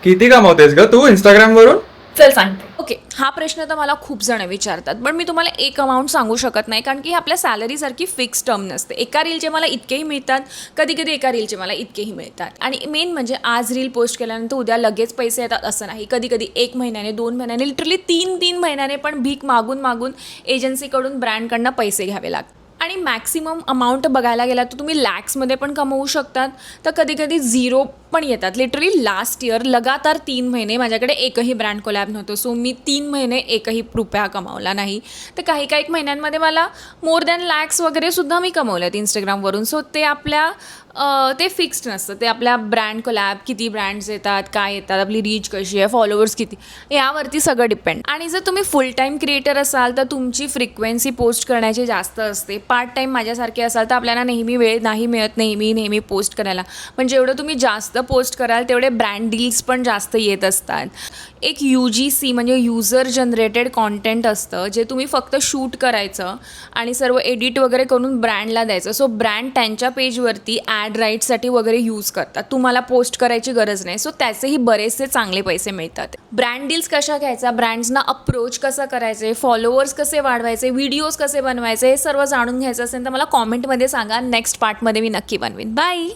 किती कमावतेस ग तू इंस्टाग्राम वरून? चल सांगते. ओके, हा प्रश्न तर मला खूप जण विचारतात, पण मी तुम्हाला एक अमाऊंट सांगू शकत नाही, कारण की आपल्या सॅलरीसारखी फिक्स टर्म नसते. एका रीलचे मला इतकेही मिळतात, कधी कधी एका रीलचे मला इतकेही मिळतात. आणि मेन म्हणजे आज रील पोस्ट केल्यानंतर उद्या लगेच पैसे येतात असं नाही. कधी कधी 1 महिन्याने, 2 महिन्याने, लिटरली 3 महिन्याने पण भीक मागून मागून एजन्सीकडून ब्रँडकडनं पैसे घ्यावे लागतात. आणि मॅक्सिमम अमाऊंट बघायला गेला तर तुम्ही लॅक्समध्ये पण कमवू शकतात, तर कधी कधी झिरो पण येतात. लिटरली लास्ट इयर लगातार 3 महिने माझ्याकडे एकही ब्रँड कोलॅब नव्हतं. सो मी 3 महिने एकही रुपया कमावला नाही. तर काही काही महिन्यांमध्ये मला मोर दॅन लॅक्स वगैरे सुद्धा मी कमवलेत इंस्टाग्रामवरून. सो ते आपल्या ते फिक्स्ड नसतं. ते आपल्या ब्रँड कोलॅब, किती ब्रँड्स येतात, काय येतात, आपली रीच कशी आहे, फॉलोअर्स किती, यावरती सगळं डिपेंड. आणि जर तुम्ही फुल टाईम क्रिएटर असाल तर तुमची फ्रिक्वेन्सी पोस्ट करण्याची जास्त असते. पार्ट टाईम माझ्यासारखे असाल तर आपल्याला नेहमी वेळ नाही मिळत नेहमी पोस्ट करायला. पण जेवढं तुम्ही जास्त पोस्ट कराल तेवढे ब्रँड डील्स पण जास्त येत असतात. एक UGC म्हणजे युजर जनरेटेड कॉन्टेंट असतं, जे तुम्ही फक्त शूट करायचं आणि सर्व एडिट वगैरे करून ब्रँडला द्यायचं. सो ब्रँड त्यांच्या पेजवरती ॲड राईट्ससाठी वगैरे यूज करतात. तुम्हाला पोस्ट करायची गरज नाही. सो त्याचेही बरेचसे चांगले पैसे मिळतात. ब्रँड डील्स कशा घ्यायचा, ब्रँड्सना अप्रोच कसं करायचे, फॉलोअर्स कसे वाढवायचे, व्हिडिओज कसे बनवायचे, हे सर्व जाणून घ्यायचं असेल तर मला कॉमेंटमध्ये सांगा. नेक्स्ट पार्टमध्ये मी नक्की बनवीन. बाय.